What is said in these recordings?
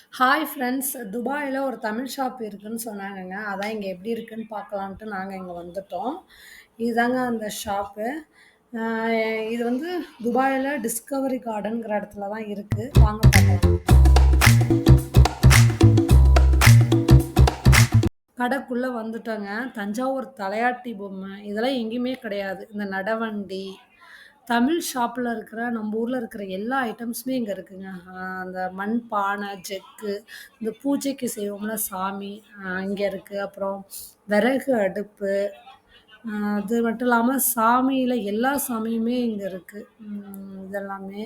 Hi friends. துபாயில ஒரு Tamil shop இருக்குன்னு சொன்னாங்கங்க. அதான் இங்க எப்படி இருக்குன்னு பார்க்கலான்ட்டு நாங்க இங்க வந்துட்டோம். இதுதாங்க அந்த ஷாப்பு. அ இது வந்து துபாயில டிஸ்கவரி கார்டன்ங்கிற இடத்துல தான் இருக்கு. வாங்க பார்க்கலாம். கடைக்குள்ள வந்துட்டோங்க. தஞ்சாவூர் தலையாட்டி பொம்மை, இதெல்லாம் எங்கேயுமே கிடையாது. இந்த நடவண்டி, தமிழ் ஷாப்ல இருக்கிற நம்ம ஊர்ல இருக்கிற எல்லா ஐட்டம்ஸுமே இங்க இருக்குங்க. அந்த மண் பானை, ஜக்கு, இந்த பூஜைக்கு செய்வோம்ல சாமி, இங்க இருக்கு. அப்புறம் விறகு அடுப்பு, அது மட்டும் இல்லாம சாமியில எல்லா சாமியுமே இங்க இருக்கு. இதெல்லாமே.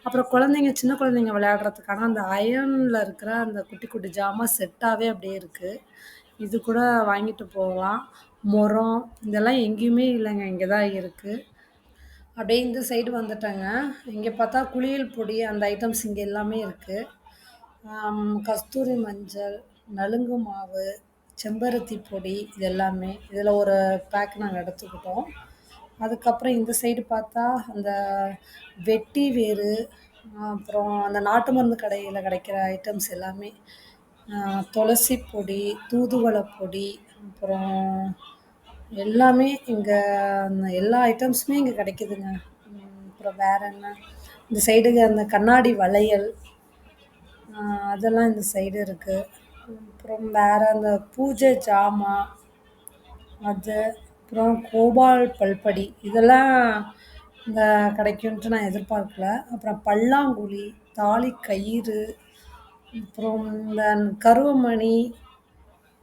அப்புறம் குழந்தைங்க சின்ன குழந்தைங்க விளையாடுறதுக்கான அந்த அயர்ன்ல இருக்கிற அந்த குட்டி குட்டி ஜாமான் செட்டாவே அப்படியே இருக்கு. இது கூட வாங்கிட்டு போகலாம். மொறம் இதெல்லாம் எங்கேயுமே இல்லைங்க. இங்க தான் இருக்கு. அப்படியே இந்த சைடு வந்துட்டேங்க. இங்க பார்த்தா குளியல் பொடி அந்த ஐட்டம்ஸ் இங்க எல்லாமே இருக்கு. கஸ்தூரி மஞ்சள், நலுங்கு மாவு, செம்பருத்தி பொடி இது எல்லாமே. இதில ஒரு பேக் நாங்க எடுத்துக்கிட்டோம். அதுக்கப்புறம் இந்த சைடு பார்த்தா, அந்த வெட்டி வேரு, அப்புறம் அந்த நாட்டு மருந்து கடையில கிடைக்கிற ஐட்டம்ஸ் எல்லாமே. துளசி பொடி, தூதுவள பொடி, அப்புறம் எல்லாமே இங்க எல்லா ஐட்டம்ஸுமே இங்க கிடைக்குதுங்க. அப்புறம் வேற என்ன? இந்த சைடுக்கு அந்த கண்ணாடி வளையல், அதெல்லாம் இந்த சைடு இருக்கு. அப்புறம் வேற அந்த பூஜை ஜாமான், அது அப்புறம் கோபால் பல்படி இதெல்லாம் இங்க கிடைக்குன்ட்டு நான் எதிர்பார்க்கல. அப்புறம் பல்லாங்குழி, தாலி கயிறு, அப்புறம் இந்த கருவமணி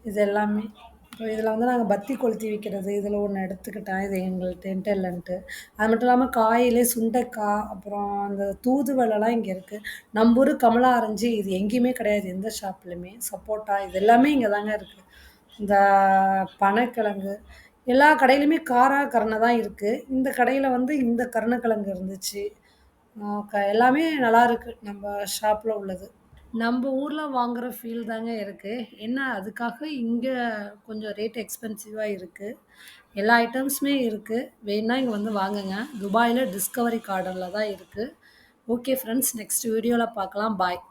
இது எல்லாமே. அப்புறம் இதில வந்து நாங்க பத்தி கொளுத்தி வைக்கிறது, இதில ஒண்ணு எடுத்துக்கிட்டேன். இது எங்கள்ட்டன்ட்டு இல்லன்ட்டு. அது மட்டும் இல்லாம காயிலே சுண்டைக்கா, அப்புறம் அந்த தூதுவளைலாம் இங்க இருக்கு. நம்ப ஊரு கமலா ஆரஞ்சு இது எங்கேயுமே கிடையாது. எந்த ஷாப்லயுமே. சப்போட்டா இது எல்லாமே இங்க தாங்க இருக்கு. இந்த பனக்கிழங்கு எல்லா கடையிலுமே காரா, கருண தான் இருக்கு. இந்த கடையில வந்து இந்த கருணக்கிழங்கு இருந்துச்சு. எல்லாமே நல்லாருக்கு. நம்ப ஷாப்ல உள்ளது. நம்ப ஊர்ல வாங்குற ஃபீல் தாங்க இருக்கு. என்ன அதுக்காக இங்க கொஞ்சம் ரேட் எக்ஸ்பென்சிவா இருக்கு. எல்லா ஐட்டம்ஸுமே இருக்கு. வேணுனா இங்க வந்து வாங்குங்க. துபாயில டிஸ்கவரி கார்டன்ல தான் இருக்கு. ஓகே ஃப்ரெண்ட்ஸ், நெக்ஸ்ட் வீடியோல பார்க்கலாம். பாய்.